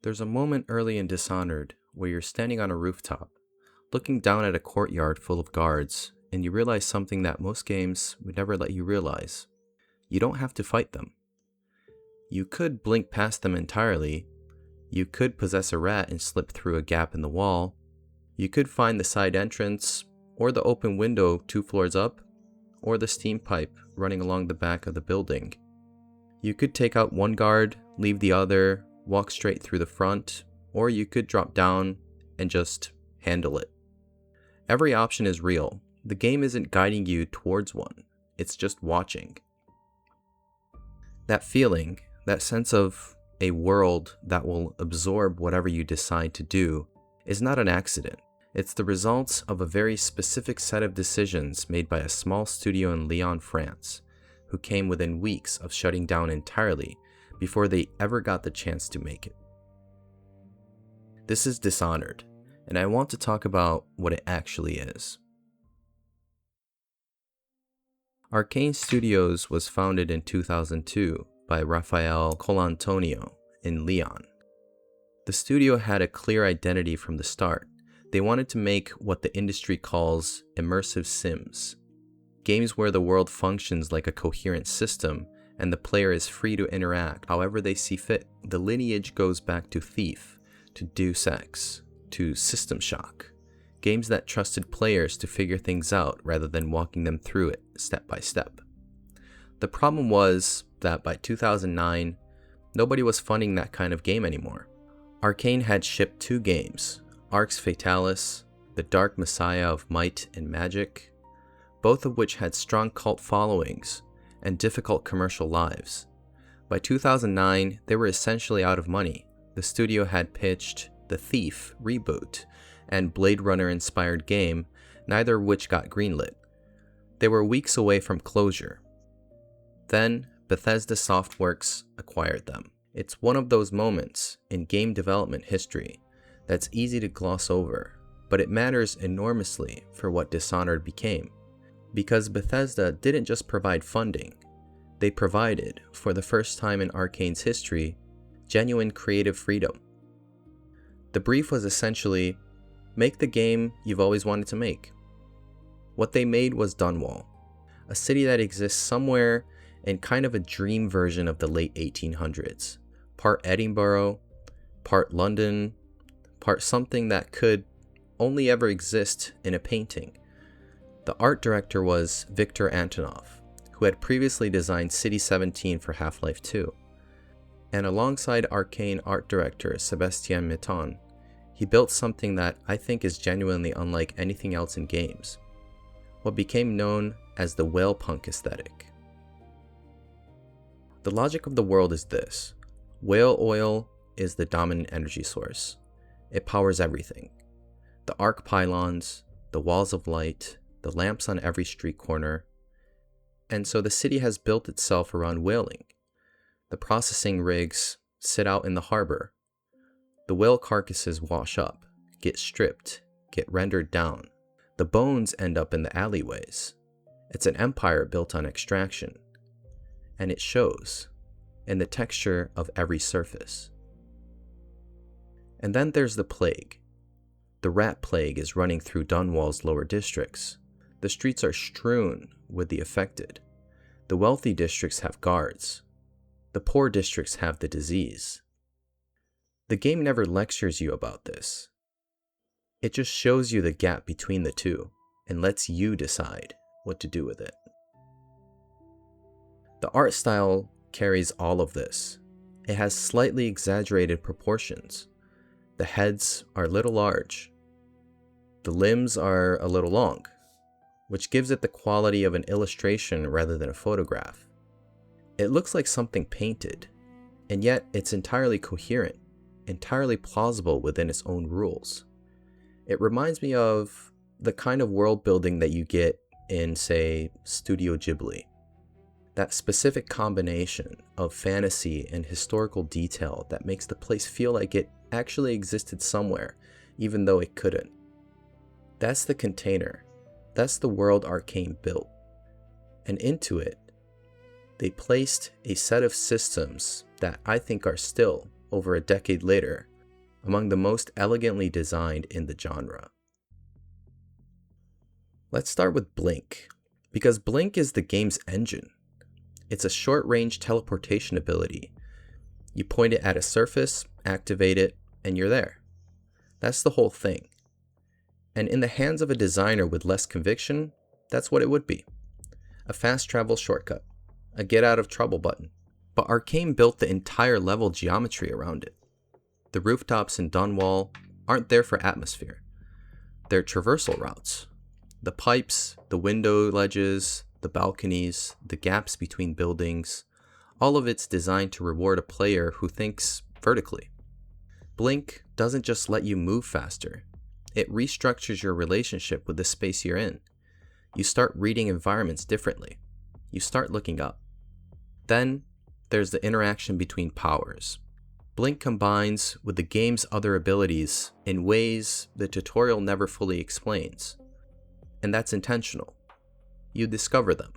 There's a moment early in Dishonored where you're standing on a rooftop, looking down at a courtyard full of guards, and you realize something that most games would never let you realize. You don't have to fight them. You could blink past them entirely. You could possess a rat and slip through a gap in the wall. You could find the side entrance, or the open window 2 floors up, or the steam pipe running along the back of the building. You could take out one guard, leave the other, walk straight through the front, or you could drop down and just handle it. Every option is real. The game isn't guiding you towards one, it's just watching. That feeling, that sense of a world that will absorb whatever you decide to do, is not an accident. It's the result of a very specific set of decisions made by a small studio in Lyon, France, who came within weeks of shutting down entirely before they ever got the chance to make it. This is Dishonored, and I want to talk about what it actually is. Arkane Studios was founded in 2002 by Raphael Colantonio in Lyon. The studio had a clear identity from the start. They wanted to make what the industry calls immersive sims, games where the world functions like a coherent system and the player is free to interact however they see fit. The lineage goes back to Thief, to Deus Ex, to System Shock, games that trusted players to figure things out rather than walking them through it step by step. The problem was that by 2009, nobody was funding that kind of game anymore. Arkane had shipped 2 games, Arx Fatalis, The Dark Messiah of Might and Magic, both of which had strong cult followings and difficult commercial lives. By 2009, they were essentially out of money. The studio had pitched The Thief reboot and Blade Runner-inspired game, neither of which got greenlit. They were weeks away from closure. Then, Bethesda Softworks acquired them. It's one of those moments in game development history that's easy to gloss over, but it matters enormously for what Dishonored became. Because Bethesda didn't just provide funding, they provided, for the first time in Arkane's history, genuine creative freedom. The brief was essentially, make the game you've always wanted to make. What they made was Dunwall, a city that exists somewhere in kind of a dream version of the late 1800s. Part Edinburgh, part London, part something that could only ever exist in a painting. The art director was Viktor Antonov, who had previously designed City 17 for Half-Life 2. And alongside Arkane art director Sébastien Mitton, he built something that I think is genuinely unlike anything else in games, what became known as the whale punk aesthetic. The logic of the world is this: whale oil is the dominant energy source. It powers everything. The arc pylons, the walls of light, the lamps on every street corner. And so the city has built itself around whaling. The processing rigs sit out in the harbor. The whale carcasses wash up, get stripped, get rendered down. The bones end up in the alleyways. It's an empire built on extraction. And it shows in the texture of every surface. And then there's the plague. The rat plague is running through Dunwall's lower districts. The streets are strewn with the affected. The wealthy districts have guards. The poor districts have the disease. The game never lectures you about this. It just shows you the gap between the two and lets you decide what to do with it. The art style carries all of this. It has slightly exaggerated proportions. The heads are a little large. The limbs are a little long, which gives it the quality of an illustration rather than a photograph. It looks like something painted, and yet it's entirely coherent, entirely plausible within its own rules. It reminds me of the kind of world building that you get in, say, Studio Ghibli. That specific combination of fantasy and historical detail that makes the place feel like it actually existed somewhere, even though it couldn't. That's the container. That's the world Arkane built. And into it, they placed a set of systems that I think are still, over a decade later, among the most elegantly designed in the genre. Let's start with Blink, because Blink is the game's engine. It's a short-range teleportation ability. You point it at a surface, activate it, and you're there. That's the whole thing. And in the hands of a designer with less conviction, that's what it would be. A fast travel shortcut, a get out of trouble button. But Arkane built the entire level geometry around it. The rooftops in Dunwall aren't there for atmosphere. They're traversal routes. The pipes, the window ledges, the balconies, the gaps between buildings, all of it's designed to reward a player who thinks vertically. Blink doesn't just let you move faster. It restructures your relationship with the space you're in. You start reading environments differently. You start looking up. Then, there's the interaction between powers. Blink combines with the game's other abilities in ways the tutorial never fully explains. And that's intentional. You discover them.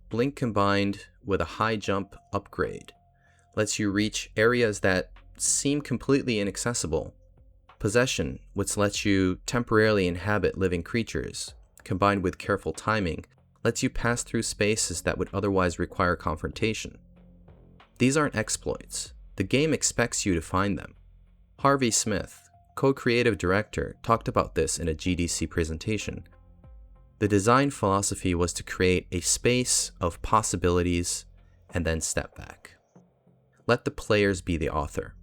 Blink combined with a high jump upgrade lets you reach areas that seem completely inaccessible. Possession, which lets you temporarily inhabit living creatures, combined with careful timing, lets you pass through spaces that would otherwise require confrontation. These aren't exploits. The game expects you to find them. Harvey Smith, co-creative director, talked about this in a GDC presentation. The design philosophy was to create a space of possibilities and then step back. Let the players be the author.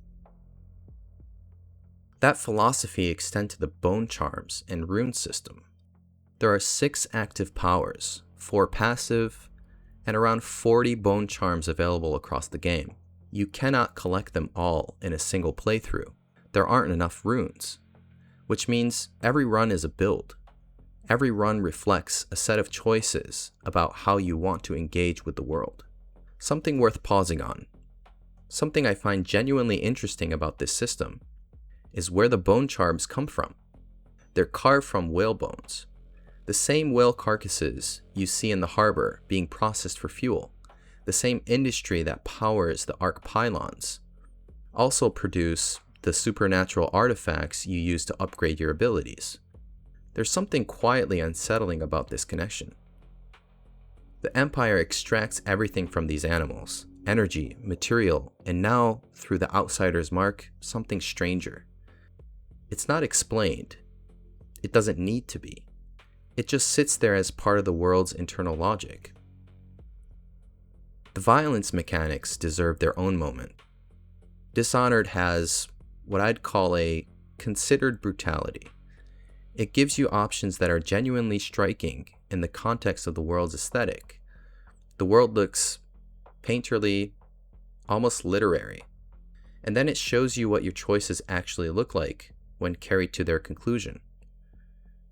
That philosophy extends to the bone charms and rune system. There are 6 active powers, 4 passive, and around 40 bone charms available across the game. You cannot collect them all in a single playthrough. There aren't enough runes, which means every run is a build. Every run reflects a set of choices about how you want to engage with the world. Something worth pausing on. Something I find genuinely interesting about this system is where the bone charms come from. They're carved from whale bones. The same whale carcasses you see in the harbor being processed for fuel. The same industry that powers the Arc pylons also produce the supernatural artifacts you use to upgrade your abilities. There's something quietly unsettling about this connection. The Empire extracts everything from these animals, energy, material, and now, through the Outsider's mark, something stranger. It's not explained. It doesn't need to be. It just sits there as part of the world's internal logic. The violence mechanics deserve their own moment. Dishonored has what I'd call a considered brutality. It gives you options that are genuinely striking in the context of the world's aesthetic. The world looks painterly, almost literary. And then it shows you what your choices actually look like when carried to their conclusion.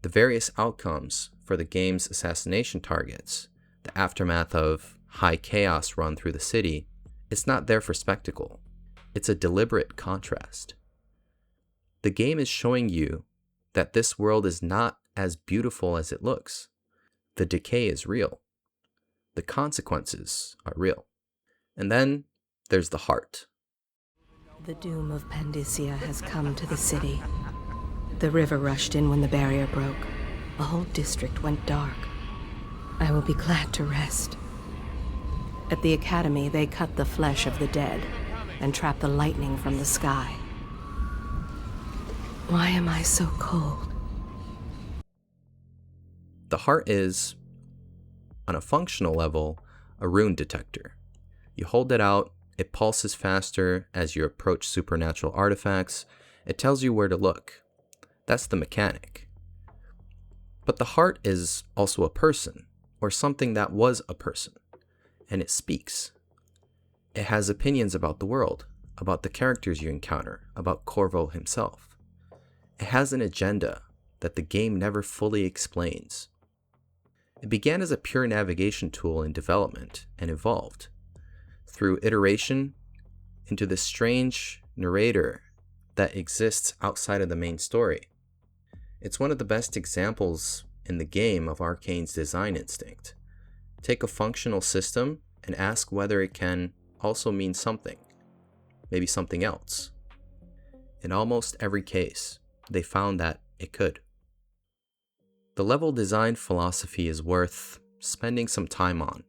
The various outcomes for the game's assassination targets, the aftermath of high chaos run through the city, it's not there for spectacle. It's a deliberate contrast. The game is showing you that this world is not as beautiful as it looks. The decay is real. The consequences are real. And then there's the heart. The doom of Pandysia has come to the city. The river rushed in when the barrier broke. The whole district went dark. I will be glad to rest. At the academy, they cut the flesh of the dead and trap the lightning from the sky. Why am I so cold? The heart is, on a functional level, a rune detector. You hold it out, it pulses faster as you approach supernatural artifacts. It tells you where to look. That's the mechanic. But the heart is also a person, or something that was a person, and it speaks. It has opinions about the world, about the characters you encounter, about Corvo himself. It has an agenda that the game never fully explains. It began as a pure navigation tool in development and evolved through iteration into this strange narrator that exists outside of the main story. It's one of the best examples in the game of Arkane's design instinct. Take a functional system and ask whether it can also mean something, maybe something else. In almost every case, they found that it could. The level design philosophy is worth spending some time on,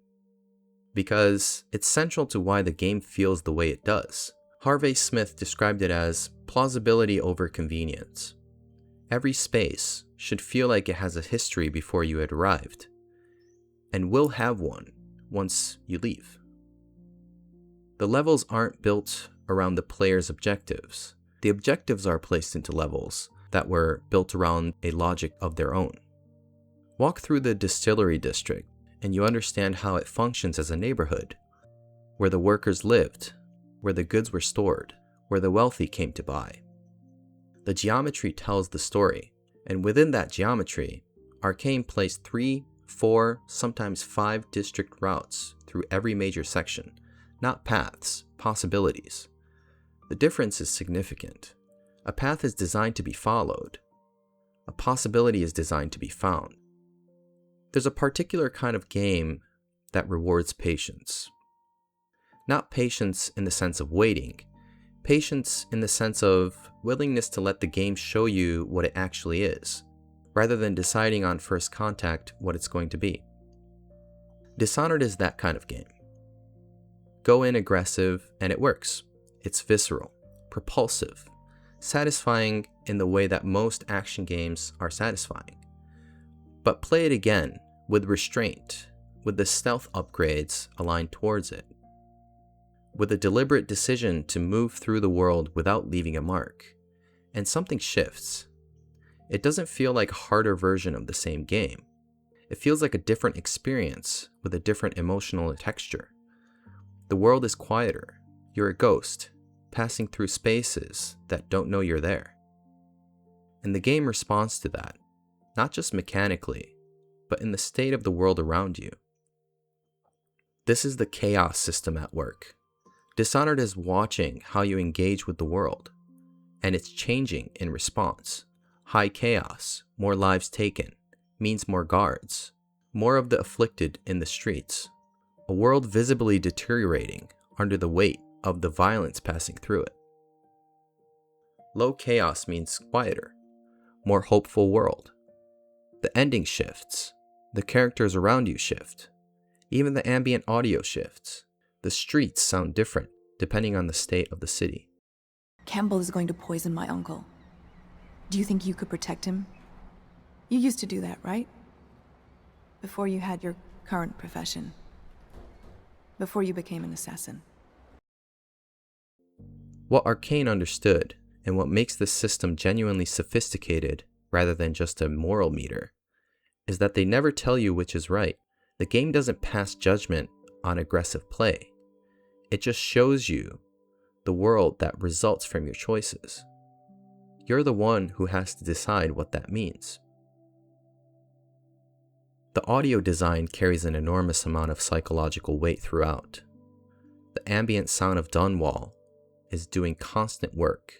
because it's central to why the game feels the way it does. Harvey Smith described it as plausibility over convenience. Every space should feel like it has a history before you had arrived, and will have one once you leave. The levels aren't built around the player's objectives. The objectives are placed into levels that were built around a logic of their own. Walk through the distillery district, and you understand how it functions as a neighborhood, where the workers lived, where the goods were stored, where the wealthy came to buy. The geometry tells the story, and within that geometry, Arkane placed 3, 4, sometimes 5 district routes through every major section, not paths, possibilities. The difference is significant. A path is designed to be followed. A possibility is designed to be found. There's a particular kind of game that rewards patience. Not patience in the sense of waiting, patience in the sense of willingness to let the game show you what it actually is, rather than deciding on first contact what it's going to be. Dishonored is that kind of game. Go in aggressive and it works. It's visceral, propulsive, satisfying in the way that most action games are satisfying. But play it again with restraint, with the stealth upgrades aligned towards it, with a deliberate decision to move through the world without leaving a mark, and something shifts. It doesn't feel like a harder version of the same game. It feels like a different experience with a different emotional texture. The world is quieter. You're a ghost, passing through spaces that don't know you're there. And the game responds to that, not just mechanically, but in the state of the world around you. This is the chaos system at work. Dishonored is watching how you engage with the world, and it's changing in response. High chaos, more lives taken, means more guards, more of the afflicted in the streets, a world visibly deteriorating under the weight of the violence passing through it. Low chaos means quieter, more hopeful world. The ending shifts, the characters around you shift, even the ambient audio shifts. The streets sound different depending on the state of the city. Campbell is going to poison my uncle. Do you think you could protect him? You used to do that, right? Before you had your current profession. Before you became an assassin. What Arkane understood, and what makes this system genuinely sophisticated rather than just a moral meter, is that they never tell you which is right. The game doesn't pass judgment on aggressive play. It just shows you the world that results from your choices. You're the one who has to decide what that means. The audio design carries an enormous amount of psychological weight throughout. The ambient sound of Dunwall is doing constant work.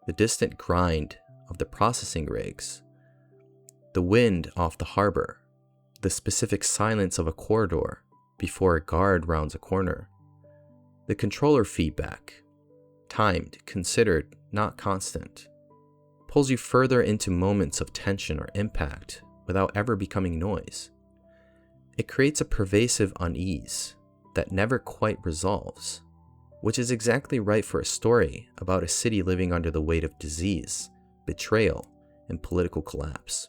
The distant grind of the processing rigs, the wind off the harbor, the specific silence of a corridor before a guard rounds a corner, the controller feedback, timed, considered, not constant, pulls you further into moments of tension or impact without ever becoming noise. It creates a pervasive unease that never quite resolves, which is exactly right for a story about a city living under the weight of disease, betrayal, and political collapse.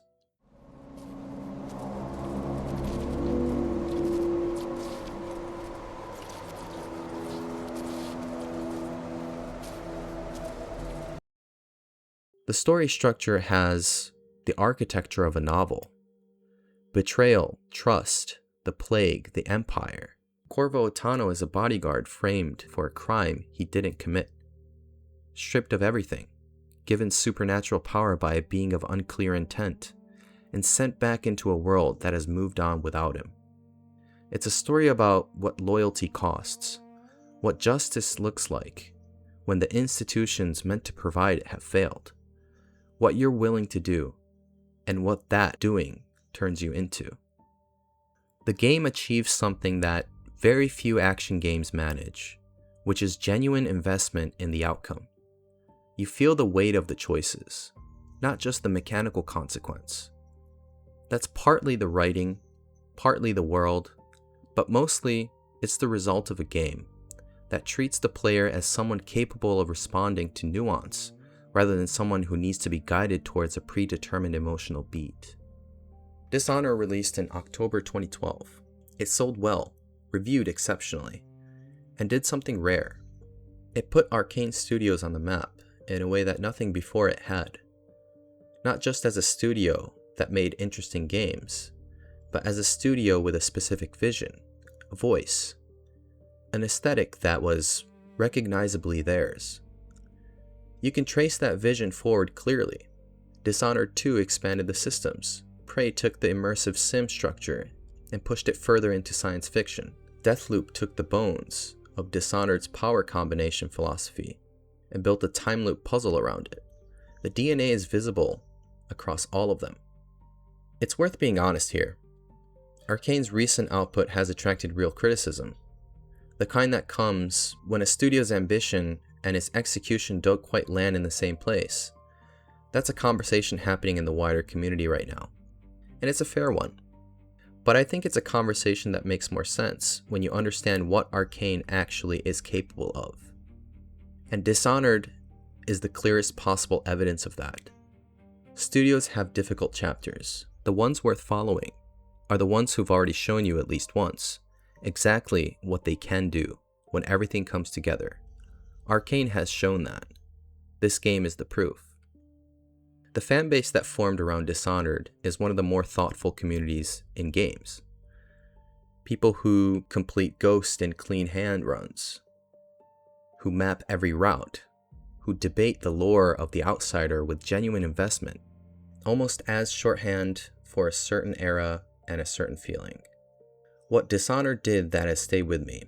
The story structure has the architecture of a novel. Betrayal, trust, the plague, the empire. Corvo Otano is a bodyguard framed for a crime he didn't commit. Stripped of everything, given supernatural power by a being of unclear intent, and sent back into a world that has moved on without him. It's a story about what loyalty costs, what justice looks like when the institutions meant to provide it have failed, what you're willing to do, and what that doing turns you into. The game achieves something that very few action games manage, which is genuine investment in the outcome. You feel the weight of the choices, not just the mechanical consequence. That's partly the writing, partly the world, but mostly it's the result of a game that treats the player as someone capable of responding to nuance rather than someone who needs to be guided towards a predetermined emotional beat. Dishonored released in October 2012. It sold well, reviewed exceptionally, and did something rare. It put Arkane Studios on the map in a way that nothing before it had. Not just as a studio that made interesting games, but as a studio with a specific vision, a voice, an aesthetic that was recognizably theirs. You can trace that vision forward clearly. Dishonored 2 expanded the systems. Prey took the immersive sim structure and pushed it further into science fiction. Deathloop took the bones of Dishonored's power combination philosophy and built a time loop puzzle around it. The DNA is visible across all of them. It's worth being honest here. Arkane's recent output has attracted real criticism. The kind that comes when a studio's ambition and its execution don't quite land in the same place. That's a conversation happening in the wider community right now. And it's a fair one. But I think it's a conversation that makes more sense when you understand what Arkane actually is capable of. And Dishonored is the clearest possible evidence of that. Studios have difficult chapters. The ones worth following are the ones who've already shown you at least once exactly what they can do when everything comes together. Arkane has shown that. This game is the proof. The fanbase that formed around Dishonored is one of the more thoughtful communities in games. People who complete ghost and clean hand runs, who map every route, who debate the lore of the outsider with genuine investment, almost as shorthand for a certain era and a certain feeling. What Dishonored did that has stayed with me,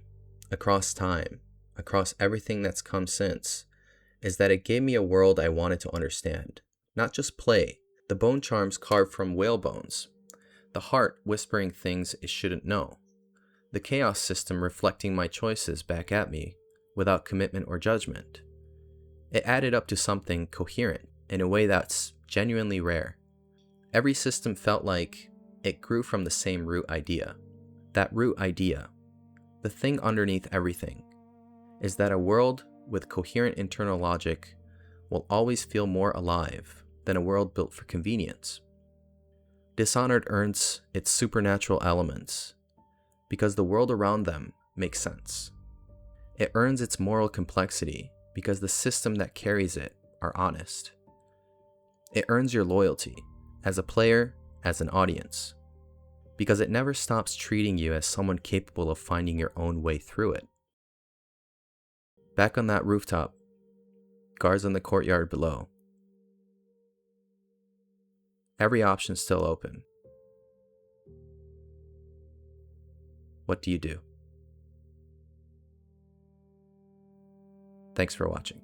across time, across everything that's come since, is that it gave me a world I wanted to understand, not just play. The bone charms carved from whale bones, the heart whispering things it shouldn't know, the chaos system reflecting my choices back at me without commitment or judgment. It added up to something coherent in a way that's genuinely rare. Every system felt like it grew from the same root idea. That root idea, the thing underneath everything, is that a world with coherent internal logic will always feel more alive than a world built for convenience. Dishonored earns its supernatural elements because the world around them makes sense. It earns its moral complexity because the system that carries it are honest. It earns your loyalty as a player, as an audience, because it never stops treating you as someone capable of finding your own way through it. Back on that rooftop, guards in the courtyard below. Every option's still open. What do you do? Thanks for watching.